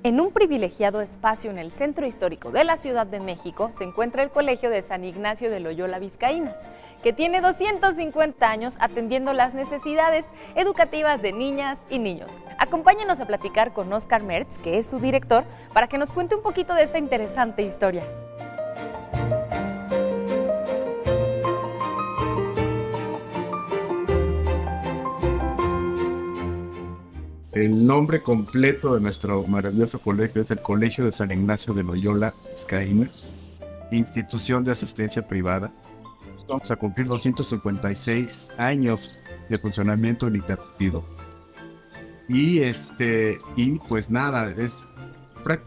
En un privilegiado espacio en el centro histórico de la Ciudad de México se encuentra el Colegio de San Ignacio de Loyola Vizcaínas, que tiene 250 años atendiendo las necesidades educativas de niñas y niños. Acompáñenos a platicar con Óscar Mertz, que es su director, para que nos cuente un poquito de esta interesante historia. El nombre completo de nuestro maravilloso colegio es el Colegio de San Ignacio de Loyola Vizcaínas, institución de asistencia privada. Vamos a cumplir 256 años de funcionamiento ininterrumpido. Y pues nada,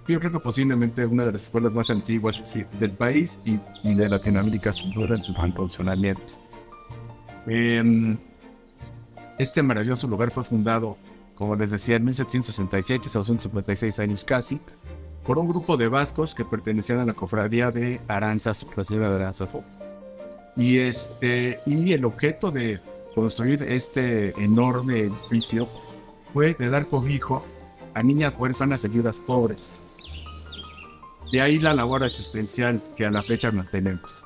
yo creo que posiblemente una de las escuelas más antiguas del país y de Latinoamérica, sin duda, en su funcionamiento. Este maravilloso lugar fue fundado, como les decía, en 1767, hace 256 años casi, por un grupo de vascos que pertenecían a la cofradía de Aranzazu, la señora de Aranzazu. Y el objeto de construir este enorme edificio fue de dar cobijo a niñas huérfanas y viudas pobres. De ahí la labor asistencial que a la fecha mantenemos.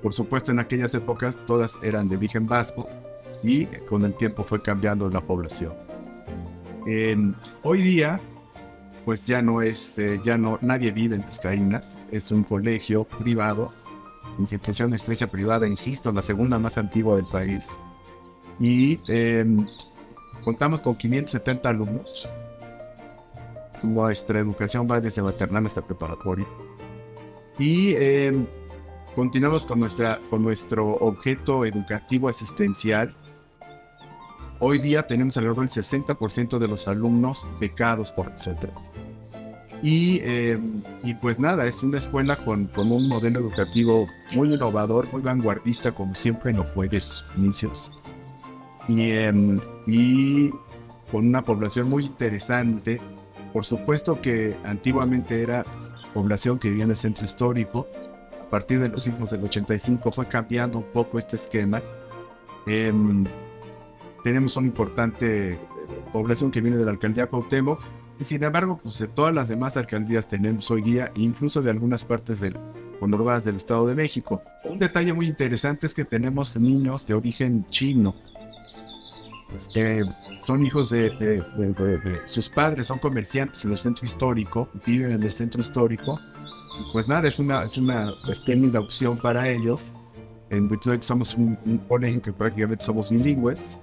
Por supuesto, en aquellas épocas todas eran de origen vasco y con el tiempo fue cambiando la población. Hoy día, pues nadie vive en Vizcaínas, es un colegio privado, institución de asistencia privada, insisto, la segunda más antigua del país. Y contamos con 570 alumnos. Nuestra educación va desde maternal hasta preparatoria. Y continuamos con nuestro objeto educativo asistencial. Hoy día tenemos alrededor del 60% de los alumnos becados por nosotros. Y pues nada, es una escuela con un modelo educativo muy innovador, muy vanguardista, como siempre lo fue desde sus inicios. Y con una población muy interesante. Por supuesto que antiguamente era población que vivía en el centro histórico. A partir de los sismos del 85 fue cambiando un poco este esquema. Tenemos una importante población que viene de la alcaldía Cuauhtémoc, y sin embargo, pues de todas las demás alcaldías tenemos hoy día, incluso de algunas partes conurbadas del Estado de México. Un detalle muy interesante es que tenemos niños de origen chino. Son hijos de sus padres, son comerciantes en el centro histórico, viven en el centro histórico. Y pues nada, es una espléndida opción para ellos, en virtud de que somos un colegio que prácticamente somos bilingües.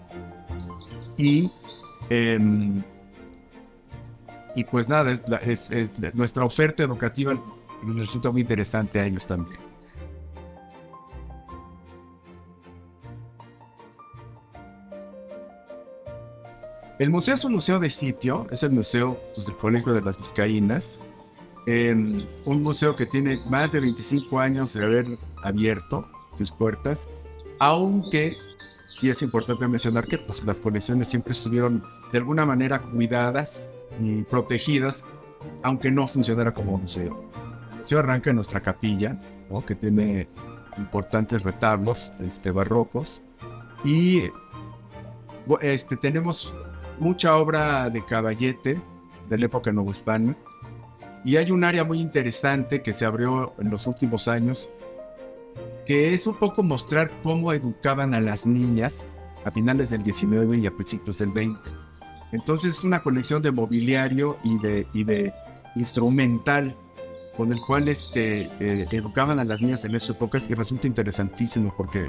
Y pues nada, nuestra oferta educativa les resulta muy interesante a ellos también. El museo es un museo de sitio, es el museo del Colegio de las Vizcaínas, un museo que tiene más de 25 años de haber abierto sus puertas, aunque sí es importante mencionar que pues, las colecciones siempre estuvieron de alguna manera cuidadas y protegidas, aunque no funcionara como museo. El museo arranca en nuestra capilla, ¿no? Que tiene importantes retablos barrocos, y tenemos mucha obra de caballete de la época novohispana, y hay un área muy interesante que se abrió en los últimos años, que es un poco mostrar cómo educaban a las niñas a finales del 19 y a principios del 20. Entonces es una colección de mobiliario y de instrumental con el cual educaban a las niñas en esas épocas, y resulta interesantísimo porque,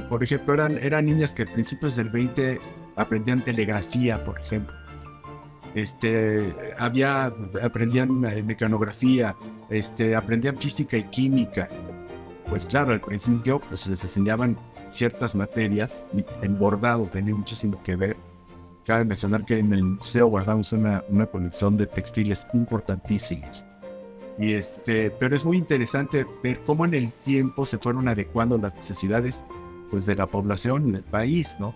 por ejemplo, eran niñas que a principios del 20 aprendían telegrafía, por ejemplo. Aprendían mecanografía, aprendían física y química. Pues claro, al principio pues, les enseñaban ciertas materias, y el bordado tenía muchísimo que ver. Cabe mencionar que en el museo guardamos una colección de textiles importantísimos. Pero es muy interesante ver cómo en el tiempo se fueron adecuando las necesidades pues, de la población y del país, ¿no?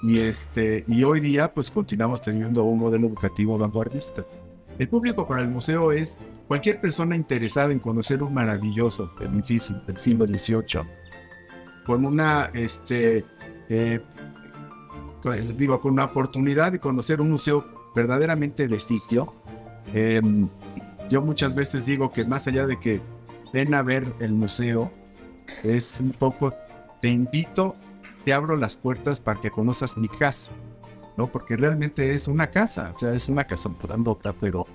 Y hoy día pues continuamos teniendo un modelo educativo vanguardista. El público para el museo es cualquier persona interesada en conocer un maravilloso edificio del siglo XVIII, con una con una oportunidad de conocer un museo verdaderamente de sitio, Yo muchas veces digo que más allá de que ven a ver el museo, es un poco, te invito, te abro las puertas para que conozcas mi casa, ¿no? Porque realmente es una casa, o sea, es una casa grandota, pero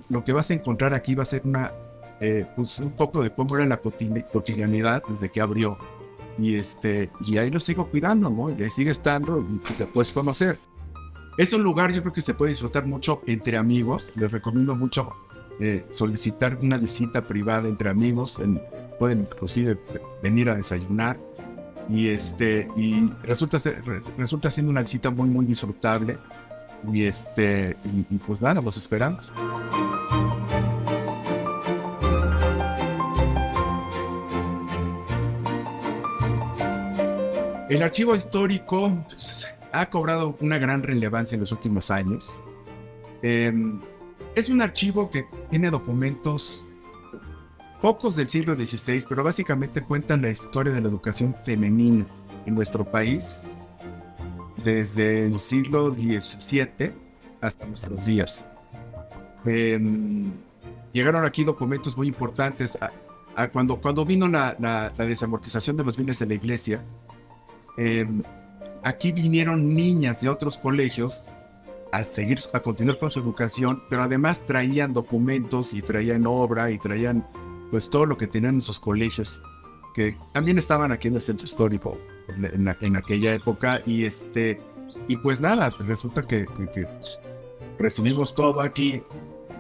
lo que vas a encontrar aquí va a ser pues un poco de cómo era la cotidianidad desde que abrió. Y ahí lo sigo cuidando, ¿no? Y ahí sigue estando y te puedes conocer. Es un lugar, yo creo que se puede disfrutar mucho entre amigos. Les recomiendo mucho solicitar una visita privada entre amigos. Pueden inclusive venir a desayunar. Y resulta siendo una visita muy, muy disfrutable. Y pues nada, los esperamos. El archivo histórico pues, ha cobrado una gran relevancia en los últimos años. Es un archivo que tiene documentos pocos del siglo XVI, pero básicamente cuentan la historia de la educación femenina en nuestro país desde el siglo XVII hasta nuestros días. Llegaron aquí documentos muy importantes. Cuando vino la desamortización de los bienes de la iglesia, aquí vinieron niñas de otros colegios a continuar con su educación, pero además traían documentos y traían obra y traían pues todo lo que tenían en sus colegios, que también estaban aquí en el centro histórico en aquella época. Y pues nada, resulta que recibimos todo aquí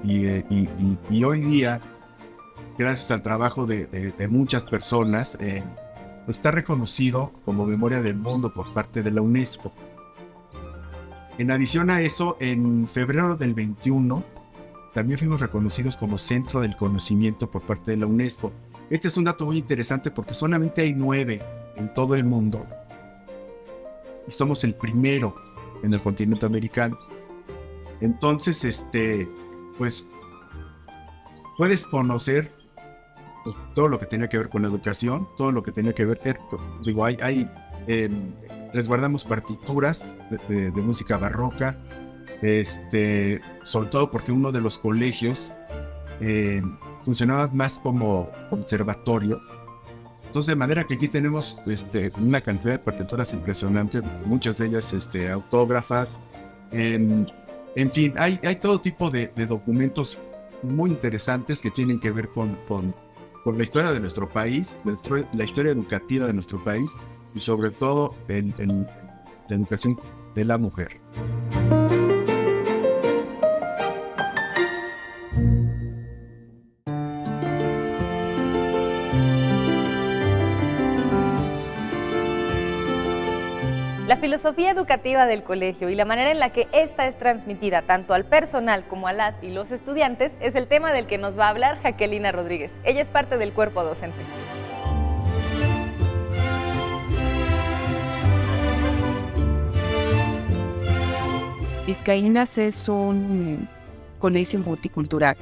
y hoy día, gracias al trabajo de muchas personas, está reconocido como Memoria del Mundo por parte de la UNESCO. En adición a eso, en febrero del 21, también fuimos reconocidos como Centro del Conocimiento por parte de la UNESCO. Este es un dato muy interesante porque solamente hay 9 en todo el mundo. Y somos el primero en el continente americano. Entonces, pues, puedes conocer pues, todo lo que tenía que ver con la educación, todo lo que tenía que ver, resguardamos partituras de música barroca, sobre todo porque uno de los colegios funcionaba más como conservatorio. Entonces, de manera que aquí tenemos una cantidad de partituras impresionante, muchas de ellas autógrafas. En fin, hay todo tipo de documentos muy interesantes que tienen que ver con la historia de nuestro país, la historia educativa de nuestro país y sobre todo la educación de la mujer. La filosofía educativa del colegio y la manera en la que esta es transmitida tanto al personal como a las y los estudiantes es el tema del que nos va a hablar Jaquelina Rodríguez. Ella es parte del cuerpo docente. Vizcaínas es un colegio multicultural.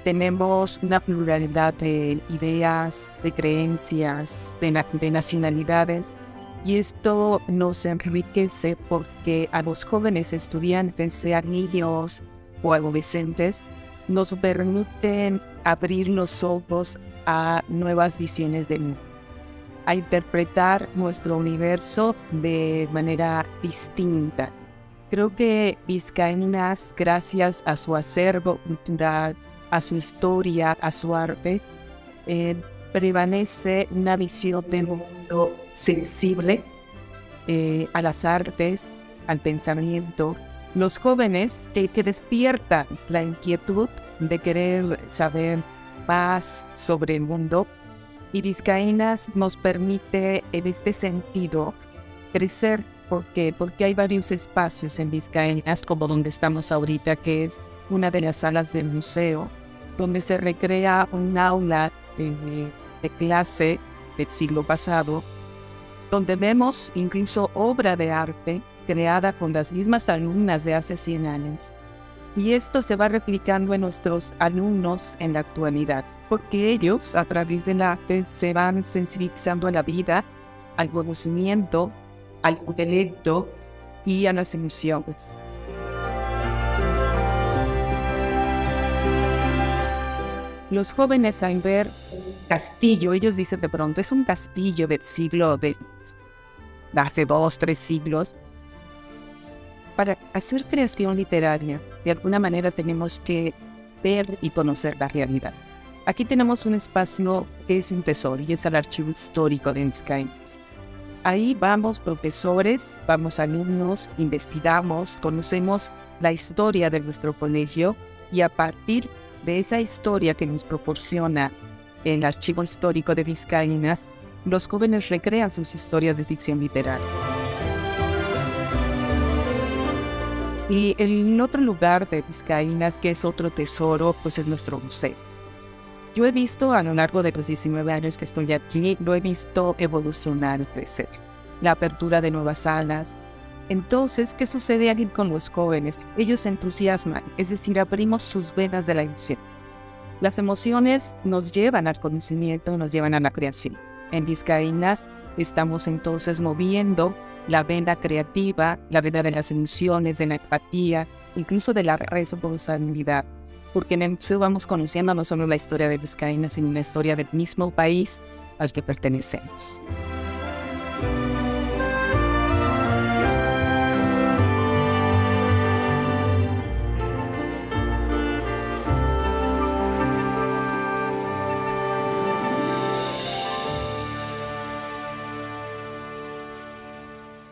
Tenemos una pluralidad de ideas, de creencias, de nacionalidades. Y esto nos enriquece porque a los jóvenes estudiantes, sean niños o adolescentes, nos permiten abrir los ojos a nuevas visiones del mundo, a interpretar nuestro universo de manera distinta. Creo que Vizcaínas, gracias a su acervo cultural, a su historia, a su arte, prevalece una visión del mundo sensible a las artes, al pensamiento. Los jóvenes que despiertan la inquietud de querer saber más sobre el mundo, y Vizcaínas nos permite en este sentido crecer porque hay varios espacios en Vizcaínas, como donde estamos ahorita, que es una de las salas del museo, donde se recrea un aula de clase del siglo pasado, donde vemos incluso obra de arte creada con las mismas alumnas de hace 100 años. Y esto se va replicando en nuestros alumnos en la actualidad, porque ellos, a través del arte, se van sensibilizando a la vida, al conocimiento, al intelecto y a las emociones. Los jóvenes al ver castillo, ellos dicen de pronto, es un castillo del siglo de hace 2, 3 siglos. Para hacer creación literaria, de alguna manera tenemos que ver y conocer la realidad. Aquí tenemos un espacio que es un tesoro y es el Archivo Histórico de Vizcaínas. Ahí vamos profesores, vamos alumnos, investigamos, conocemos la historia de nuestro colegio y a partir de esa historia que nos proporciona el Archivo Histórico de Vizcaínas, los jóvenes recrean sus historias de ficción literaria. Y el otro lugar de Vizcaínas, que es otro tesoro, pues es nuestro museo. Yo he visto a lo largo de los 19 años que estoy aquí, lo he visto evolucionar, crecer. La apertura de nuevas salas. Entonces, ¿qué sucede aquí con los jóvenes? Ellos se entusiasman, es decir, abrimos sus venas de la emoción. Las emociones nos llevan al conocimiento, nos llevan a la creación. En Vizcaínas estamos entonces moviendo la vena creativa, la vena de las emociones, de la empatía, incluso de la responsabilidad. Porque en el museo vamos conociendo no solo la historia de Vizcaínas, sino la historia del mismo país al que pertenecemos.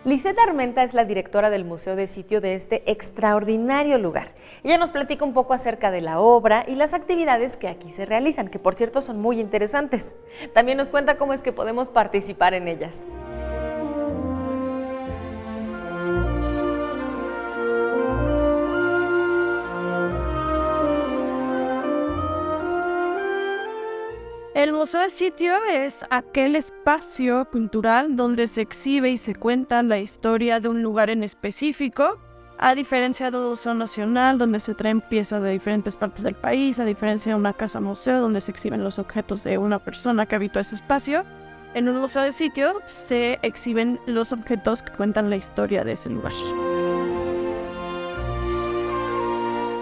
Lisette Armenta es la directora del Museo de Sitio de este extraordinario lugar. Ella nos platica un poco acerca de la obra y las actividades que aquí se realizan, que por cierto son muy interesantes. También nos cuenta cómo es que podemos participar en ellas. El Museo de Sitio es aquel espacio cultural donde se exhibe y se cuenta la historia de un lugar en específico, a diferencia de un museo nacional donde se traen piezas de diferentes partes del país, a diferencia de una casa museo donde se exhiben los objetos de una persona que habitó ese espacio. En un museo de sitio se exhiben los objetos que cuentan la historia de ese lugar.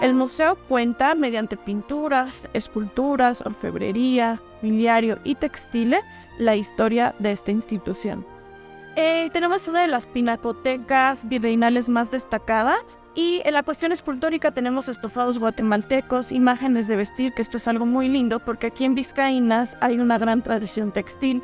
El museo cuenta mediante pinturas, esculturas, orfebrería, mobiliario y textiles la historia de esta institución. Tenemos una de las pinacotecas virreinales más destacadas y en la cuestión escultórica tenemos estofados guatemaltecos, imágenes de vestir, que esto es algo muy lindo porque aquí en Vizcaínas hay una gran tradición textil.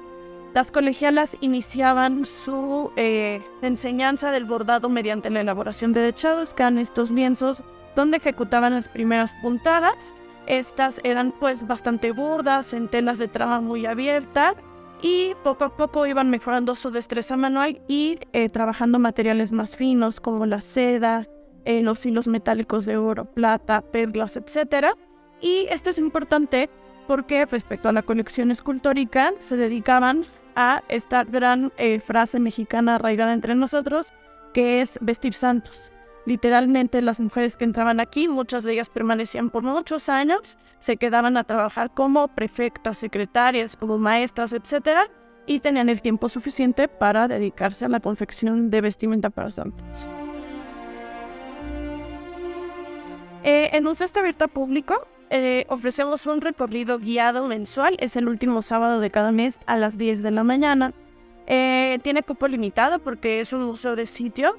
Las colegialas iniciaban su enseñanza del bordado mediante la elaboración de dechados, que eran estos lienzos donde ejecutaban las primeras puntadas. Estas eran pues bastante burdas, en telas de trama muy abierta y poco a poco iban mejorando su destreza manual y trabajando materiales más finos como la seda, los hilos metálicos de oro, plata, perlas, etc. Y esto es importante porque respecto a la colección escultórica se dedicaban a esta gran frase mexicana arraigada entre nosotros, que es vestir santos. Literalmente las mujeres que entraban aquí, muchas de ellas permanecían por muchos años, se quedaban a trabajar como prefectas, secretarias, como maestras, etc. Y tenían el tiempo suficiente para dedicarse a la confección de vestimenta para santos. En un cesto abierto al público ofrecemos un recorrido guiado mensual, es el último sábado de cada mes a las 10 de la mañana. Tiene cupo limitado porque es un museo de sitio.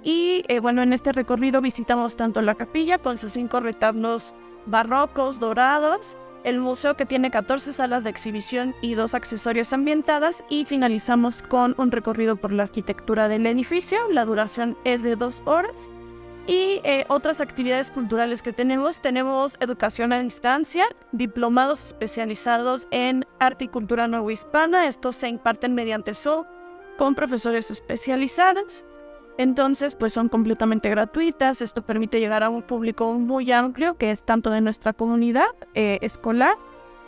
Y en este recorrido visitamos tanto la capilla con sus 5 retablos barrocos dorados, el museo que tiene 14 salas de exhibición y 2 accesorios ambientadas, y finalizamos con un recorrido por la arquitectura del edificio. La duración es de 2 horas. Y otras actividades culturales que tenemos educación a distancia, diplomados especializados en arte y cultura novohispana. Estos se imparten mediante Zoom con profesores especializados. Entonces, pues son completamente gratuitas. Esto permite llegar a un público muy amplio, que es tanto de nuestra comunidad escolar,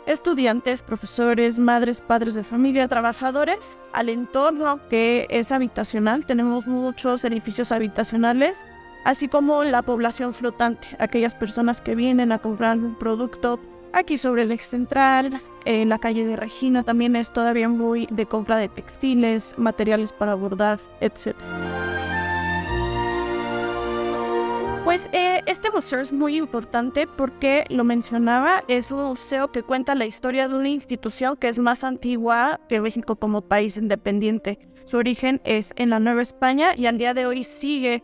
estudiantes, profesores, madres, padres de familia, trabajadores, al entorno que es habitacional. Tenemos muchos edificios habitacionales, así como la población flotante, aquellas personas que vienen a comprar un producto aquí sobre el eje central. La calle de Regina también es todavía muy de compra de textiles, materiales para bordar, etc. Pues este museo es muy importante porque, lo mencionaba, es un museo que cuenta la historia de una institución que es más antigua que México como país independiente. Su origen es en la Nueva España y al día de hoy sigue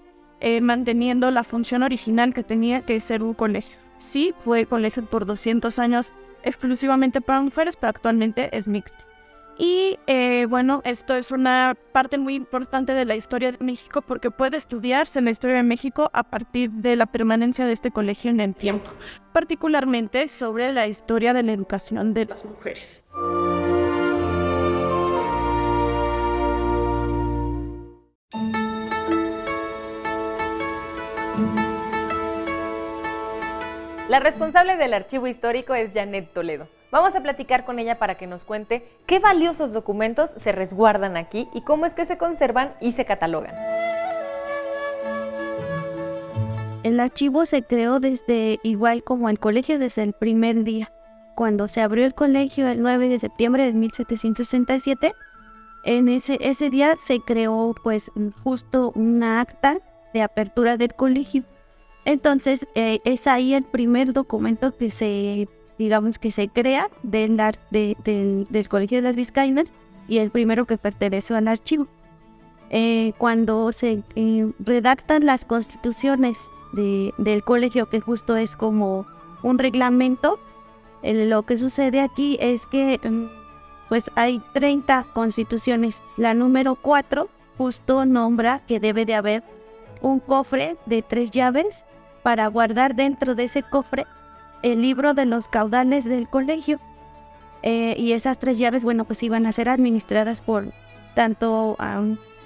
manteniendo la función original que tenía, que es ser un colegio. Sí, fue colegio por 200 años exclusivamente para mujeres, pero actualmente es mixto. Y bueno, esto es una parte muy importante de la historia de México porque puede estudiarse la historia de México a partir de la permanencia de este colegio en el tiempo, particularmente sobre la historia de la educación de las mujeres. La responsable del archivo histórico es Janet Toledo. Vamos a platicar con ella para que nos cuente qué valiosos documentos se resguardan aquí y cómo es que se conservan y se catalogan. El archivo se creó igual como el colegio desde el primer día. Cuando se abrió el colegio el 9 de septiembre de 1767, en ese día se creó pues justo una acta de apertura del colegio. Entonces es ahí el primer documento que se crea del Colegio de las Vizcaínas y el primero que pertenece al archivo. Cuando se redactan las constituciones del colegio, que justo es como un reglamento, lo que sucede aquí es que pues hay 30 constituciones. La número 4 justo nombra que debe de haber un cofre de 3 llaves para guardar dentro de ese cofre el libro de los caudales del colegio. Y esas 3 llaves, bueno, pues iban a ser administradas por tanto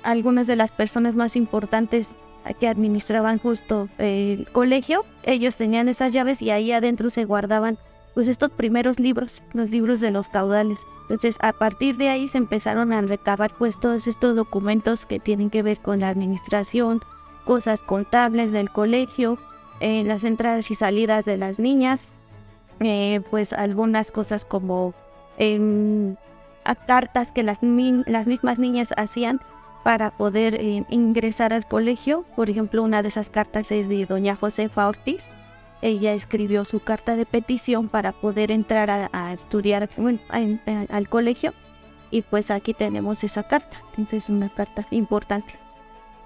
algunas de las personas más importantes que administraban justo el colegio. Ellos tenían esas llaves y ahí adentro se guardaban pues estos primeros libros, los libros de los caudales. Entonces, a partir de ahí se empezaron a recabar pues todos estos documentos que tienen que ver con la administración, cosas contables del colegio, las entradas y salidas de las niñas, pues algunas cosas como cartas que las mismas niñas hacían para poder ingresar al colegio. Por ejemplo, una de esas cartas es de doña Josefa Ortiz. Ella escribió su carta de petición para poder entrar a estudiar al colegio, y pues aquí tenemos esa carta. Entonces es una carta importante.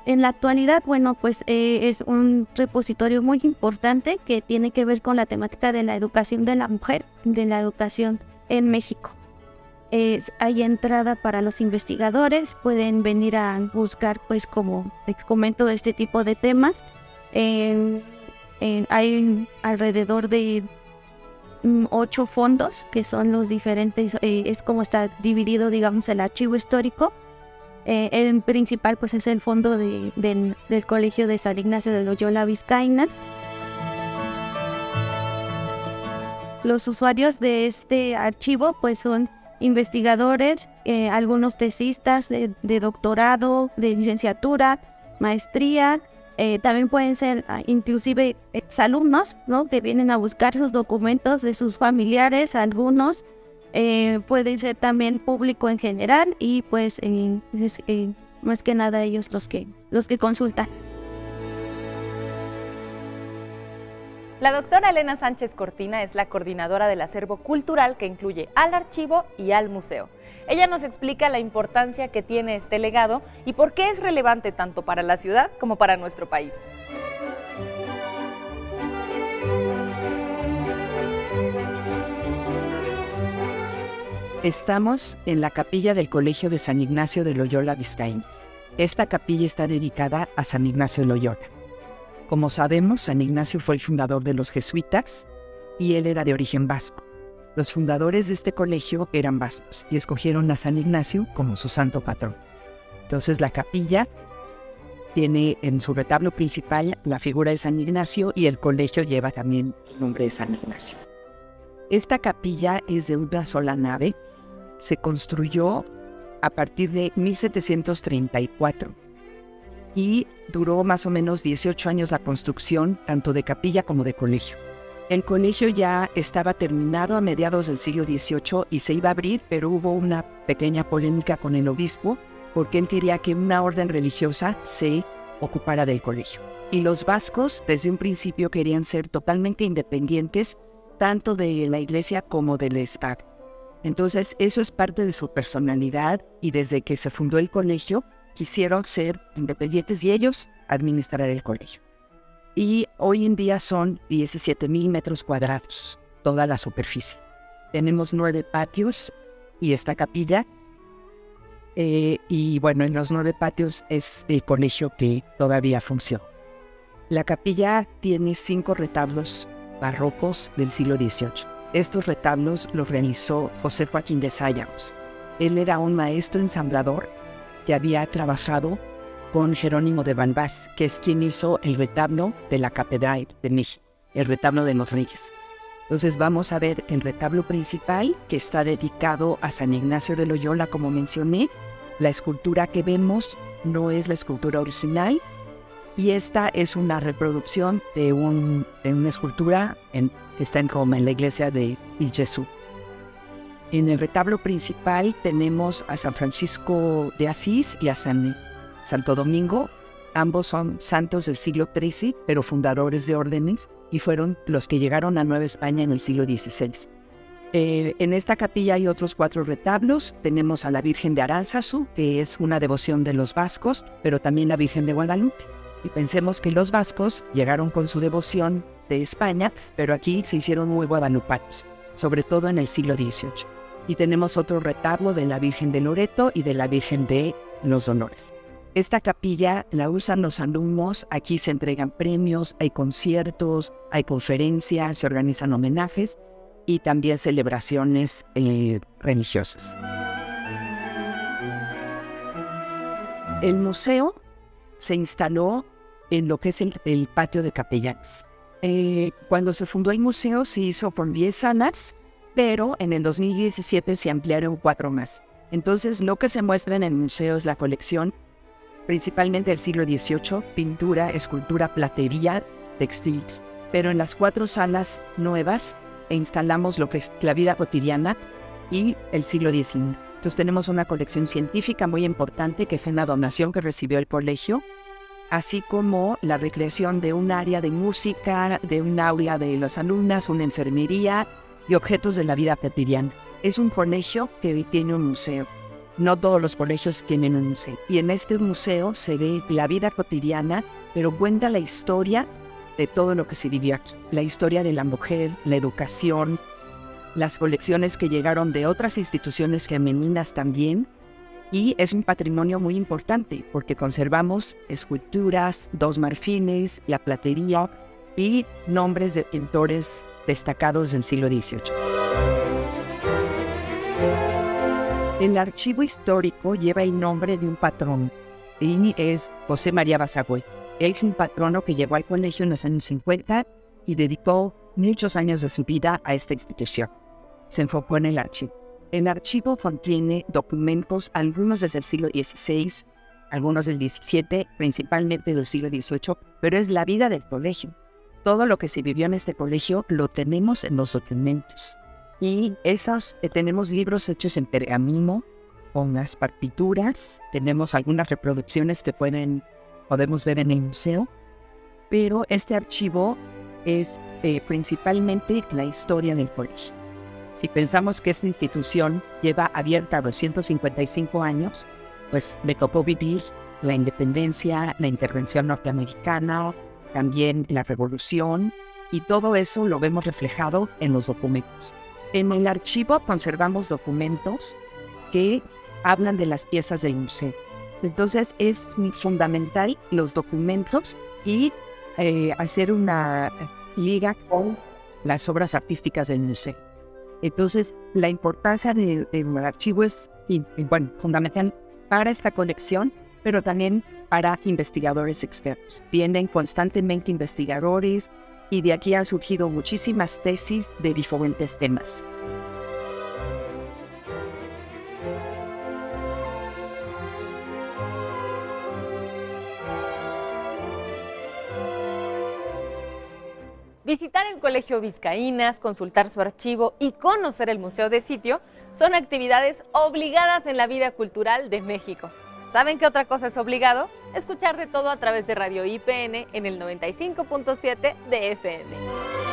En la actualidad, bueno, pues es un repositorio muy importante que tiene que ver con la temática de la educación de la mujer, de la educación en México. Hay entrada para los investigadores, pueden venir a buscar, pues como les comento, este tipo de temas. Hay alrededor de 8 fondos que son los diferentes, es como está dividido, digamos, el archivo histórico. El principal pues es el fondo del Colegio de San Ignacio de Loyola Vizcaínas. Los usuarios de este archivo pues son investigadores, algunos tesistas de doctorado, de licenciatura, maestría. También pueden ser inclusive exalumnos, ¿no?, que vienen a buscar sus documentos de sus familiares. Algunos pueden ser también público en general y pues más que nada ellos los que consultan. La doctora Elena Sánchez Cortina es la coordinadora del acervo cultural que incluye al archivo y al museo. Ella nos explica la importancia que tiene este legado y por qué es relevante tanto para la ciudad como para nuestro país. Estamos en la capilla del Colegio de San Ignacio de Loyola Vizcaínas. Esta capilla está dedicada a San Ignacio de Loyola. Como sabemos, San Ignacio fue el fundador de los jesuitas y él era de origen vasco. Los fundadores de este colegio eran vascos y escogieron a San Ignacio como su santo patrón. Entonces la capilla tiene en su retablo principal la figura de San Ignacio y el colegio lleva también el nombre de San Ignacio. Esta capilla es de una sola nave. Se construyó a partir de 1734 y duró más o menos 18 años la construcción, tanto de capilla como de colegio. El colegio ya estaba terminado a mediados del siglo XVIII y se iba a abrir, pero hubo una pequeña polémica con el obispo porque él quería que una orden religiosa se ocupara del colegio. Y los vascos desde un principio querían ser totalmente independientes, tanto de la iglesia como del Estado. Entonces eso es parte de su personalidad y desde que se fundó el colegio quisieron ser independientes y ellos administrar el colegio. Y hoy en día son 17,000 metros cuadrados, toda la superficie. Tenemos 9 patios y esta capilla. Y bueno, en los 9 patios es el colegio que todavía funciona. La capilla tiene 5 retablos barrocos del siglo XVIII. Estos retablos los realizó José Joaquín de Sállagos. Él era un maestro ensamblador que había trabajado con Jerónimo de Vanvás, que es quien hizo el retablo de la Catedral de México, el retablo de los Reyes. Entonces vamos a ver el retablo principal, que está dedicado a San Ignacio de Loyola, como mencioné. La escultura que vemos no es la escultura original, y esta es una reproducción de una escultura que está en Roma, en la iglesia de Il Gesù. En el retablo principal tenemos a San Francisco de Asís y a Santo Domingo. Ambos son santos del siglo XIII, pero fundadores de órdenes, y fueron los que llegaron a Nueva España en el siglo XVI. En esta capilla hay otros 4 retablos. Tenemos a la Virgen de Aránzazu, que es una devoción de los vascos, pero también la Virgen de Guadalupe. Y pensemos que los vascos llegaron con su devoción de España, pero aquí se hicieron muy guadalupanos, sobre todo en el siglo XVIII. Y tenemos otro retablo de la Virgen de Loreto y de la Virgen de los Dolores. Esta capilla la usan los alumnos, aquí se entregan premios, hay conciertos, hay conferencias, se organizan homenajes y también celebraciones religiosas. El museo se instaló en lo que es el patio de capellanes. Cuando se fundó el museo se hizo con 10 salas, pero en el 2017 se ampliaron 4 más. Entonces lo que se muestra en el museo es la colección principalmente del siglo XVIII, pintura, escultura, platería, textiles. Pero en las 4 salas nuevas instalamos lo que es la vida cotidiana y el siglo XIX. Entonces tenemos una colección científica muy importante que fue una donación que recibió el colegio, así como la recreación de un área de música, de un aula de las alumnas, una enfermería y objetos de la vida cotidiana. Es un colegio que tiene un museo. No todos los colegios tienen un museo. Y en este museo se ve la vida cotidiana, pero cuenta la historia de todo lo que se vivió aquí. La historia de la mujer, la educación, las colecciones que llegaron de otras instituciones femeninas también. Y es un patrimonio muy importante porque conservamos esculturas, 2 marfiles, la platería y nombres de pintores destacados del siglo XVIII. El archivo histórico lleva el nombre de un patrón y es José María Basagué. Él es un patrono que llegó al colegio en los años 50 y dedicó muchos años de su vida a esta institución. Se enfocó en el archivo. El archivo contiene documentos, algunos desde el siglo XVI, algunos del XVII, principalmente del siglo XVIII, pero es la vida del colegio. Todo lo que se vivió en este colegio lo tenemos en los documentos. Y tenemos libros hechos en pergamino, con las partituras, tenemos algunas reproducciones que podemos ver en el museo, pero este archivo es principalmente la historia del colegio. Si pensamos que esta institución lleva abierta 255 años, pues me tocó vivir la independencia, la intervención norteamericana, también la revolución, y todo eso lo vemos reflejado en los documentos. En el archivo conservamos documentos que hablan de las piezas del museo. Entonces es fundamental los documentos y hacer una liga con las obras artísticas del museo. Entonces la importancia del archivo es fundamental para esta colección, pero también para investigadores externos. Vienen constantemente investigadores y de aquí han surgido muchísimas tesis de diferentes temas. Visitar el Colegio Vizcaínas, consultar su archivo y conocer el Museo de Sitio son actividades obligadas en la vida cultural de México. ¿Saben qué otra cosa es obligado? Escuchar de todo a través de Radio IPN en el 95.7 de FM.